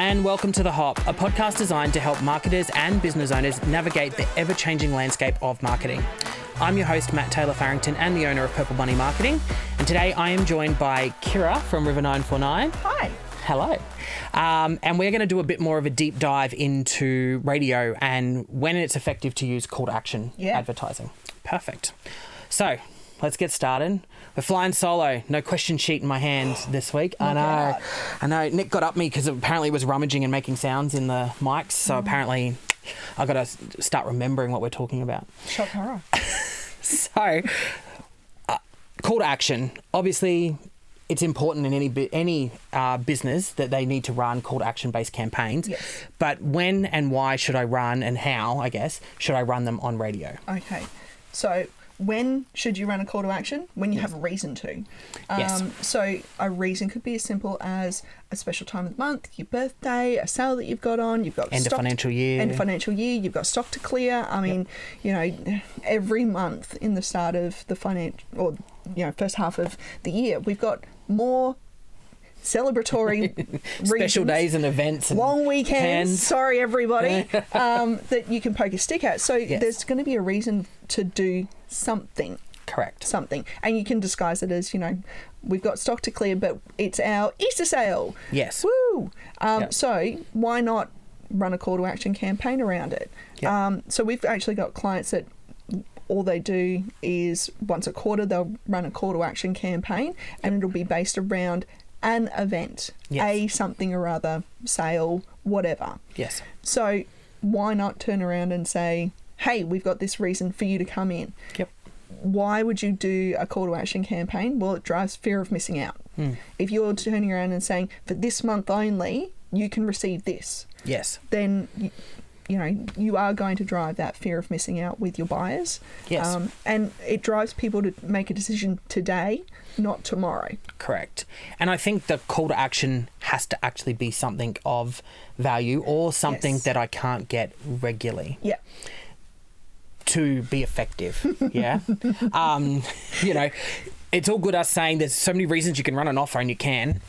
and welcome to The Hop, a podcast designed to help marketers and business owners navigate the ever-changing landscape of marketing. I'm your host, Matt Taylor Farrington, and the owner of Purple Bunny Marketing. And today I am joined by Kira from River 949. Hi. Hello. And we're going to do a bit more of a deep dive into radio and when it's effective to use call to action advertising. Perfect. So let's get started. We're flying solo. No question sheet in my hand this week. I know. Nick got up me because apparently it was rummaging and making sounds in the mics. So apparently I've got to start remembering what we're talking about. Shock horror. So, call to action. Obviously, it's important in any business that they need to run call to action based campaigns. Yes. But when and why should I run, and how, I guess, should I run them on radio? Okay. So when should you run a call to action? When you have a reason to. Yes. So a reason could be as simple as a special time of the month, your birthday, a sale that you've got on, you've got End of financial year, you've got stock to clear. I mean, you know, every month in the start of the first half of the year, we've got more celebratory special days and events and long weekends. Sorry, everybody, that you can poke a stick at. So there's going to be a reason to do something. Correct. Something. And you can disguise it as, you know, we've got stock to clear, but it's our Easter sale. Yes. Woo! So why not run a call to action campaign around it? Yep. So we've actually got clients that all they do is once a quarter they'll run a call to action campaign, and it'll be based around an event, a something or other, sale, whatever. Yes. So why not turn around and say, hey, we've got this reason for you to come in. Yep. Why would you do a call to action campaign? Well, it drives fear of missing out. If you're turning around and saying, for this month only, you can receive this. Yes. Then, you know, you are going to drive that fear of missing out with your buyers. Yes. And it drives people to make a decision today, not tomorrow. Correct. And I think the call to action has to actually be something of value or something that I can't get regularly. Yeah. To be effective. Yeah. You know, it's all good us saying there's so many reasons you can run an offer, and you can,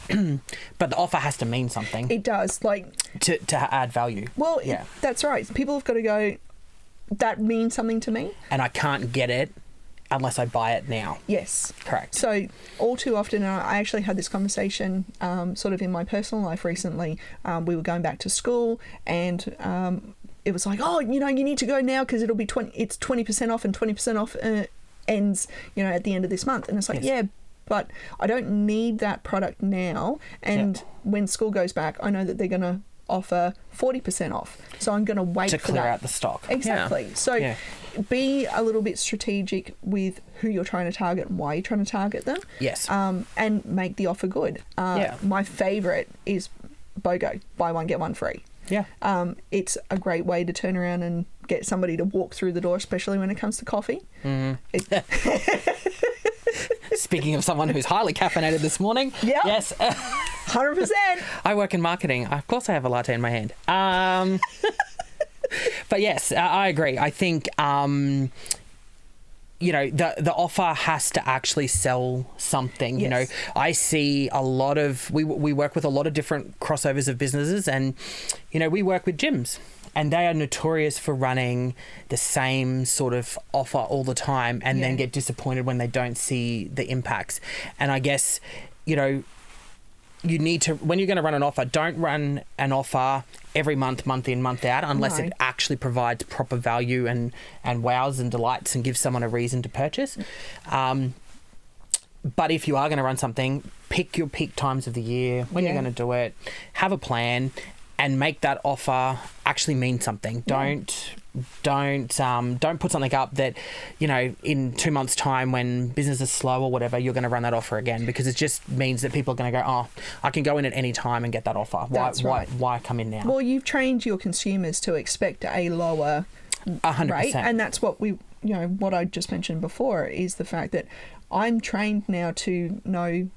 but the offer has to mean something. It does. Like to add value. Well, that's right. People have got to go, that means something to me. And I can't get it unless I buy it now. Yes. Correct. So all too often, I actually had this conversation sort of in my personal life recently. We were going back to school, and it was like, oh, you know, you need to go now because it'll be 20% off, and 20% off ends, you know, at the end of this month. And it's like, but I don't need that product now. And when school goes back, I know that they're going to offer 40% off. So I'm going to wait to for clear that. out the stock. Exactly. So be a little bit strategic with who you're trying to target and why you're trying to target them. Yes. And make the offer good. My favourite is BOGO, buy one, get one free. Yeah. It's a great way to turn around and get somebody to walk through the door, especially when it comes to coffee. Speaking of someone who's highly caffeinated this morning. Yeah. Yes. 100%. I work in marketing. Of course I have a latte in my hand. But yes, I agree. I think, you know, the offer has to actually sell something. You know, I see a lot of, we work with a lot of different crossovers of businesses, and, you know, we work with gyms, and they are notorious for running the same sort of offer all the time, and then get disappointed when they don't see the impacts. And I guess, you know, you need to, when you're going to run an offer, don't run an offer every month, month in, month out, unless it actually provides proper value and wows and delights and gives someone a reason to purchase. But if you are going to run something, pick your peak times of the year, when you're going to do it, have a plan, and make that offer actually mean something. Don't put something up that, you know, in 2 months' time when business is slow or whatever, you're going to run that offer again, because it just means that people are going to go, oh, I can go in at any time and get that offer. Why come in now? Well, you've trained your consumers to expect a lower 100%. rate, and that's what what I just mentioned before is the fact that I'm trained now to know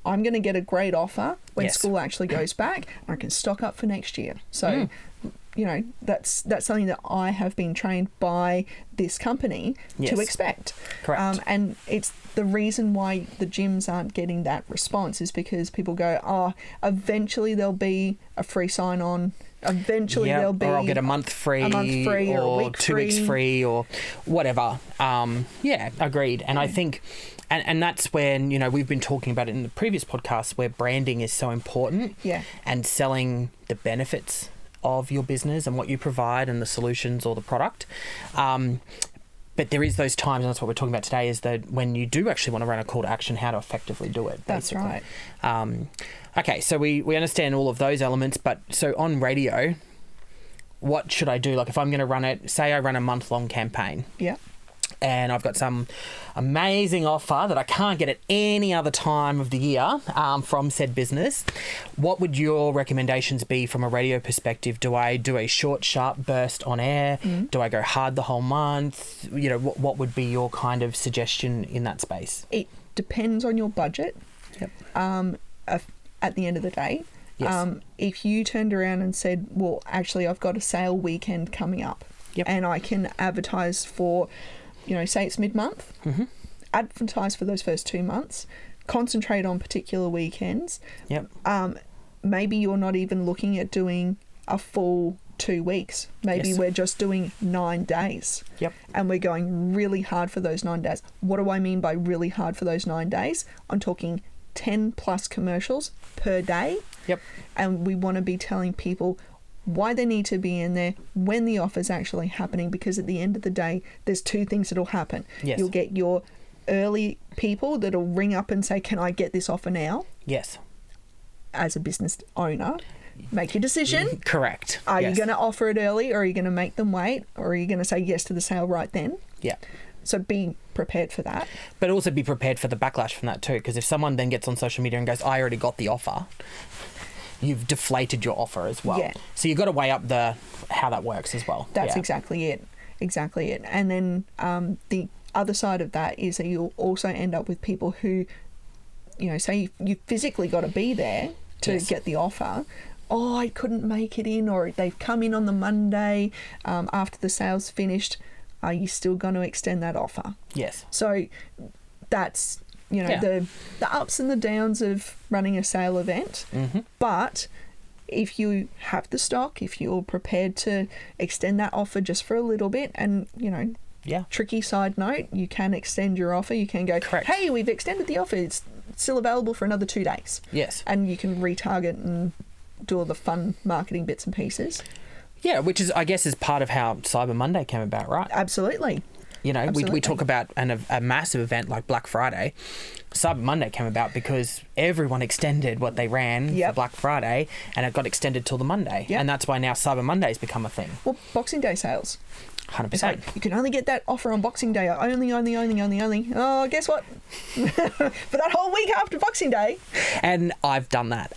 I'm going to get a great offer when school actually goes back, and I can stock up for next year. So you know, that's something that I have been trained by this company Yes. to expect. Correct. And it's the reason why the gyms aren't getting that response is because people go, oh, eventually there'll be a free sign-on. Eventually Yep, there'll be or I'll get a month free, or a week 2 weeks free. free, or whatever. Yeah, agreed. And I think, and that's when, you know, we've been talking about it in the previous podcast where branding is so important. Yeah. And selling the benefits of your business and what you provide and the solutions or the product. But there is those times, and that's what we're talking about today, is that when you do actually want to run a call to action, how to effectively do it. That's basically. right. Okay, so we understand all of those elements, but so on radio, what should I do? Like if I'm going to run it, say I run a month-long campaign, Yeah. and I've got some amazing offer that I can't get at any other time of the year from said business. What would your recommendations be from a radio perspective? Do I do a short, sharp burst on air? Do I go hard the whole month? You know, what would be your kind of suggestion in that space? It depends on your budget. Yep. At the end of the day. Yes. If you turned around and said, well, actually, I've got a sale weekend coming up, Yep. and I can advertise for, you know, say it's mid-month, advertise for those first 2 months, concentrate on particular weekends. Yep. Maybe you're not even looking at doing a full 2 weeks. Maybe Yes. we're just doing 9 days. Yep. And we're going really hard for those 9 days. What do I mean by really hard for those 9 days? I'm talking 10 plus commercials per day. Yep. And we want to be telling people why they need to be in there, when the offer's actually happening, because at the end of the day, there's 2 things that'll happen. Yes. You'll get your early people that'll ring up and say, can I get this offer now? Yes. As a business owner, make your decision. Correct. Are Yes. you going to offer it early, or are you going to make them wait, or are you going to say yes to the sale right then? Yeah. So be prepared for that. But also be prepared for the backlash from that too, because if someone then gets on social media and goes, I already got the offer, you've deflated your offer as well. Yeah. So you've got to weigh up how that works as well. That's Yeah. exactly it. Exactly it. And then the other side of that is that you'll also end up with people who, you know, say you physically got to be there to Yes. get the offer. Oh, I couldn't make it in, or they've come in on the Monday after the sale's finished. Are you still going to extend that offer? Yes. So that's, you know, Yeah. the ups and the downs of running a sale event. Mm-hmm. But if you have the stock, if you're prepared to extend that offer just for a little bit, and, you know, Yeah. tricky side note, you can extend your offer. You can go, Correct. hey, we've extended the offer. It's still available for another 2 days. Yes. And you can retarget and do all the fun marketing bits and pieces. Yeah, which is, I guess, is part of how Cyber Monday came about, right? Absolutely. You know, we Absolutely. talk about a massive event like Black Friday. Cyber Monday came about because everyone extended what they ran Yep. for Black Friday, and it got extended till the Monday. Yep. And that's why now Cyber Monday's become a thing. Well, Boxing Day sales. 100%. It's like, you can only get that offer on Boxing Day. Only. Oh, guess what? For that whole week after Boxing Day. And I've done that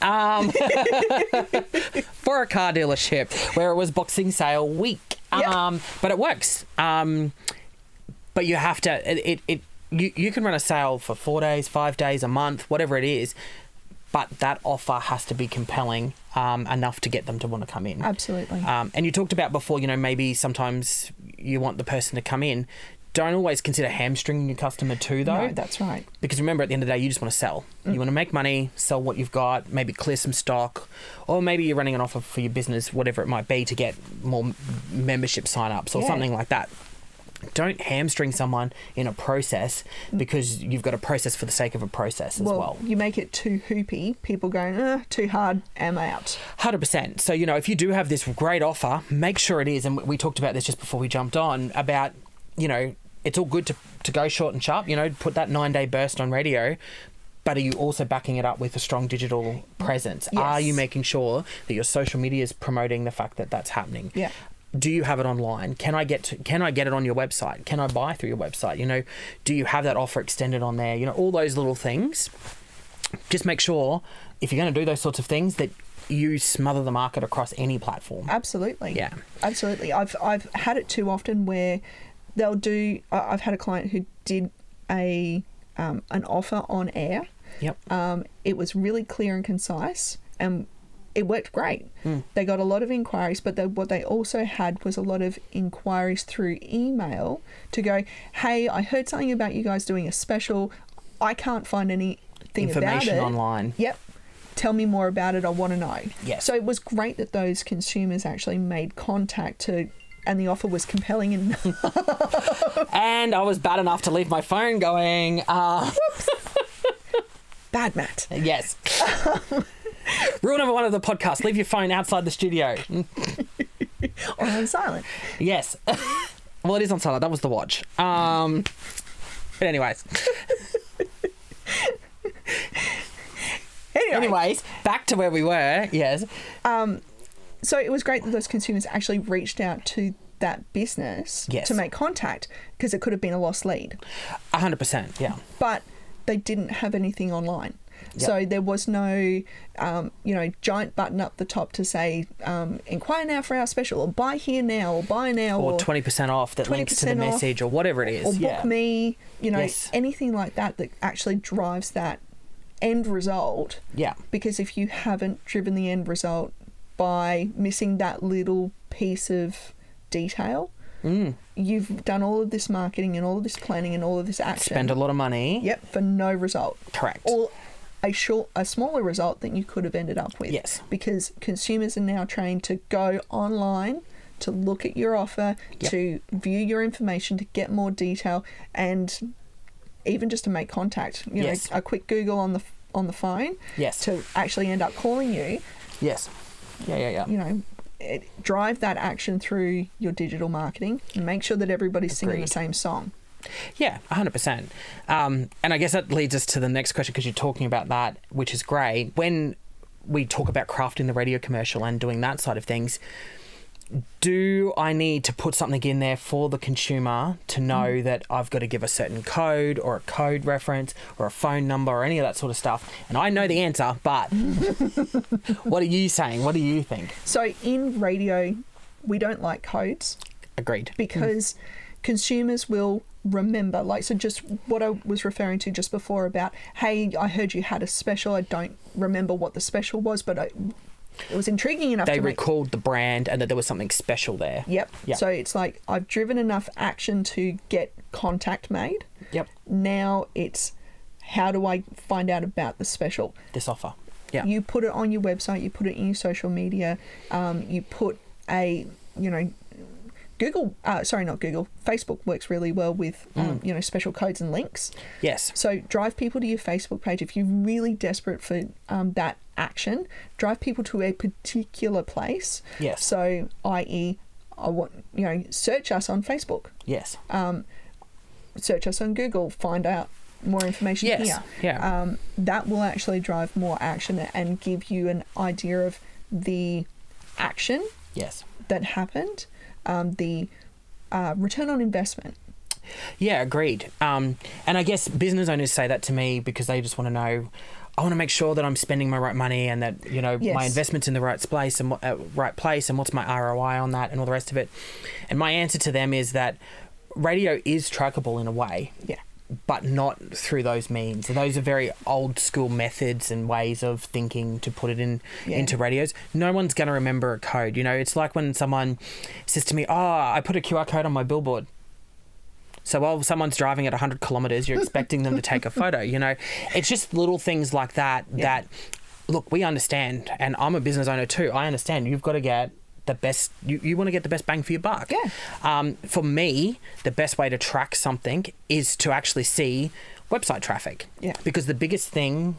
for a car dealership where it was Boxing Sale week. Yep. But it works. But you have to. You can run a sale for 4 days, 5 days, a month, whatever it is. But that offer has to be compelling enough to get them to want to come in. Absolutely. And you talked about before, you know, maybe sometimes you want the person to come in. Don't always consider hamstringing your customer too, though. No, that's right. Because remember, at the end of the day, you just want to sell. You want to make money, sell what you've got, maybe clear some stock, or maybe you're running an offer for your business, whatever it might be, to get more membership sign-ups or Yeah. something like that. Don't hamstring someone in a process because you've got a process for the sake of a process as well. You make it too hoopy, people going, too hard, am out. 100%. So, you know, if you do have this great offer, make sure it is, and we talked about this just before we jumped on, about, you know, it's all good to go short and sharp, you know, put that 9-day burst on radio, but are you also backing it up with a strong digital presence? Yes. Are you making sure that your social media is promoting the fact that that's happening? Yeah. Do you have it online? Can I get it on your website? Can I buy through your website? You know, do you have that offer extended on there? You know, all those little things. Just make sure, if you're going to do those sorts of things, that you smother the market across any platform. Absolutely. Yeah. Absolutely. I've had it too often where they'll do. I've had a client who did an offer on air. Yep. It was really clear and concise, and it worked great. They got a lot of inquiries, but what they also had was a lot of inquiries through email to go, hey, I heard something about you guys doing a special. I can't find anything about it. Information online. Yep. Tell me more about it. I want to know. Yes. So it was great that those consumers actually made contact and the offer was compelling. And And I was bad enough to leave my phone going, bad, Matt. yes. Rule number 1 of the podcast, leave your phone outside the studio. Or on silent. Yes. Well, it is on silent. That was the watch. But anyways. Anyways, back to where we were. Yes. So it was great that those consumers actually reached out to that business Yes. to make contact, because it could have been a lost lead. 100%. Yeah. But they didn't have anything online. Yep. So there was no, giant button up the top to say, inquire now for our special, or buy here now, or buy now, Or 20% off that links to the 20% off, message, or whatever it is. or book me, Yes. anything like that actually drives that end result. Yeah. Because if you haven't driven the end result by missing that little piece of detail, you've done all of this marketing and all of this planning and all of this action. Spend a lot of money. Yep, for no result. Correct. Or a smaller result than you could have ended up with. Yes. Because consumers are now trained to go online, to look at your offer, Yep. to view your information, to get more detail, and even just to make contact. Yes. A quick Google on the phone. Yes. To actually end up calling you. Yes. Yeah. Drive that action through your digital marketing and make sure that everybody's singing the Agreed. same song. Yeah, 100%. And I guess that leads us to the next question, because you're talking about that, which is great. When we talk about crafting the radio commercial and doing that side of things, do I need to put something in there for the consumer to know that I've got to give a certain code or a code reference or a phone number or any of that sort of stuff? And I know the answer, but what are you saying? What do you think? So in radio, we don't like codes. Agreed. Because consumers will remember, so just what I was referring to just before about, hey, I heard you had a special. I don't remember what the special was, but it was intriguing enough They to make... recalled the brand and that there was something special there. Yep. So it's like, I've driven enough action to get contact made. Yep. Now it's, how do I find out about the special? This offer. Yeah. You put it on your website, you put it in your social media, you put Facebook works really well with, special codes and links. Yes. So drive people to your Facebook page. If you're really desperate for that action, drive people to a particular place. Yes. So, i.e., search us on Facebook. Yes. Search us on Google. Find out more information here. Yeah. That will actually drive more action and give you an idea of the action Yes. that happened, the return on investment. Yeah, agreed. And I guess business owners say that to me because they just want to know, I want to make sure that I'm spending my right money and that, my investment's in the right place and what's my ROI on that and all the rest of it. And my answer to them is that radio is trackable in a way. Yeah. But not through those means. And those are very old school methods and ways of thinking to put it into radios. No one's going to remember a code. It's like when someone says to me, I put a QR code on my billboard. So while someone's driving at 100 kilometers, you're expecting them to take a photo. It's just little things like that that, look, we understand. And I'm a business owner too. I understand you've got to get the best, you want to get the best bang for your buck. Yeah. For me, the best way to track something is to actually see website traffic. Yeah. Because the biggest thing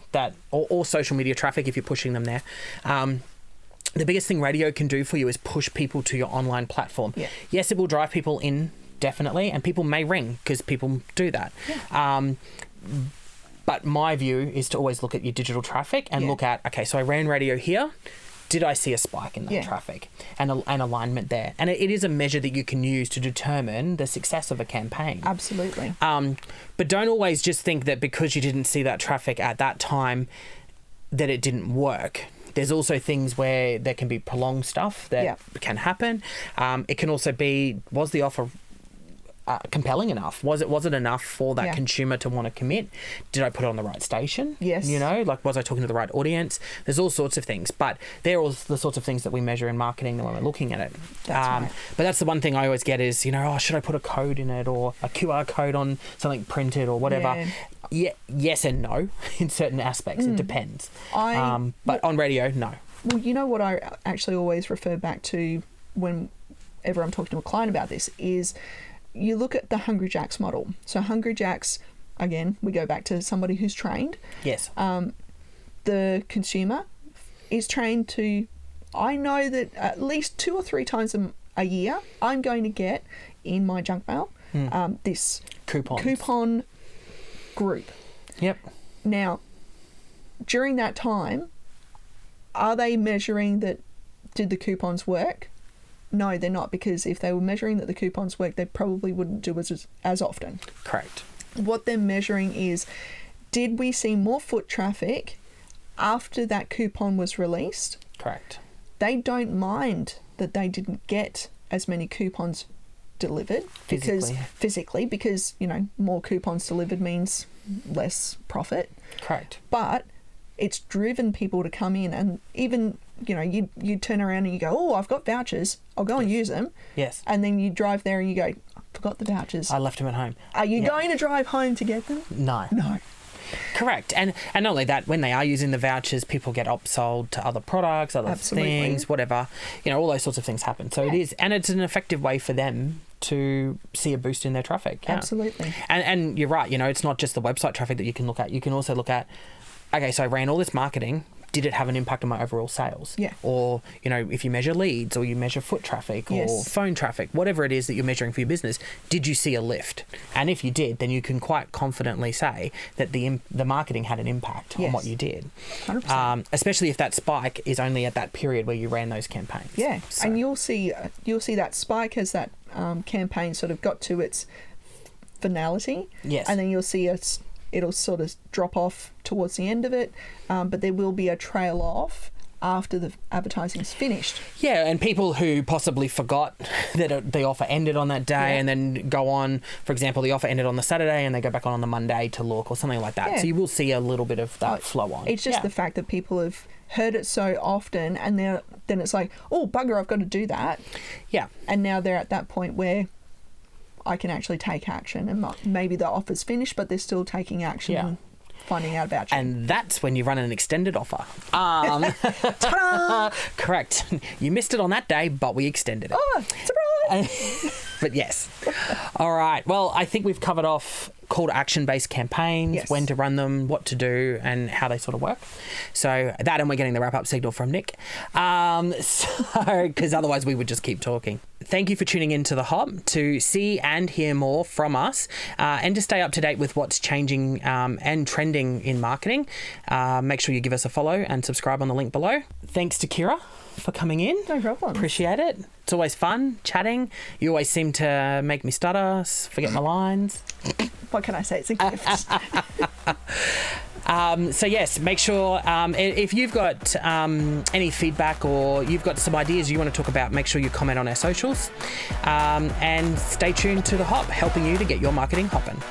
or social media traffic, if you're pushing them there, the biggest thing radio can do for you is push people to your online platform. Yeah. Yes, it will drive people in, definitely, and people may ring because people do that. Yeah. But my view is to always look at your digital traffic and look at, okay, so I ran radio here. Did I see a spike in that traffic and alignment there? And it is a measure that you can use to determine the success of a campaign. Absolutely. But don't always just think that because you didn't see that traffic at that time that it didn't work. There's also things where there can be prolonged stuff that can happen. It can also be, was the offer compelling enough? Was it enough for that Yeah. consumer to want to commit? Did I put it on the right station? Yes. You know, like, was I talking to the right audience? There's all sorts of things, but they're all the sorts of things that we measure in marketing when we're looking at it. That's right. But that's the one thing I always get is, you know, oh, should I put a code in it or a QR code on something printed or whatever? Yeah, yes and no in certain aspects. It depends. But on radio, no. Well, you know what I actually always refer back to whenever I'm talking to a client about this is you look at the Hungry Jacks model. So Hungry Jacks, again, we go back to somebody who's trained. Yes. The consumer is trained to, I know that at least 2 or 3 times a year, I'm going to get in my junk mail this coupon group. Yep. Now, during that time, are they measuring that did the coupons work? No, they're not, because if they were measuring that the coupons work, they probably wouldn't do it as often. Correct. What they're measuring is, did we see more foot traffic after that coupon was released? Correct. They don't mind that they didn't get as many coupons delivered physically because, you know, more coupons delivered means less profit. Correct. But it's driven people to come in, and even, you know, you turn around and you go, oh, I've got vouchers, I'll go and use them. Yes. And then you drive there and you go, I forgot the vouchers. I left them at home. Are you going to drive home to get them? No. No. Correct. And not only that, when they are using the vouchers, people get upsold to other products, other things, whatever. You know, all those sorts of things happen. So it is, and it's an effective way for them to see a boost in their traffic. Yeah. Absolutely. And you're right, you know, it's not just the website traffic that you can look at. You can also look at, okay, so I ran all this marketing. Did it have an impact on my overall sales? Yeah. Or, you know, if you measure leads or you measure foot traffic or phone traffic, whatever it is that you're measuring for your business, did you see a lift? And if you did, then you can quite confidently say that the marketing had an impact on what you did. 100%. Especially if that spike is only at that period where you ran those campaigns. Yeah. So. And you'll see that spike as that campaign sort of got to its finality. Yes. And then you'll see it'll sort of drop off towards the end of it, but there will be a trail off after the advertising's finished. Yeah, and people who possibly forgot that the offer ended on that day and then go on, for example, the offer ended on the Saturday and they go back on the Monday to look or something like that. Yeah. So you will see a little bit of that flow on. It's just the fact that people have heard it so often and then it's like, oh, bugger, I've got to do that. Yeah. And now they're at that point where I can actually take action, and maybe the offer's finished, but they're still taking action and finding out about you. And that's when you run an extended offer. Ta-da! Correct. You missed it on that day, but we extended it. Oh, surprise! But yes. All right. Well, I think we've covered off call to action based campaigns, when to run them, what to do, and how they sort of work. So that, and we're getting the wrap up signal from Nick. Because otherwise we would just keep talking. Thank you for tuning in to The Hop to see and hear more from us and to stay up to date with what's changing and trending in marketing. Make sure you give us a follow and subscribe on the link below. Thanks to Kira for coming in. No problem. Appreciate it. It's always fun chatting. You always seem to make me stutter, forget my lines. What can I say? It's a gift. So yes, make sure if you've got any feedback or you've got some ideas you want to talk about, make sure you comment on our socials and stay tuned to The Hop, helping you to get your marketing hopping.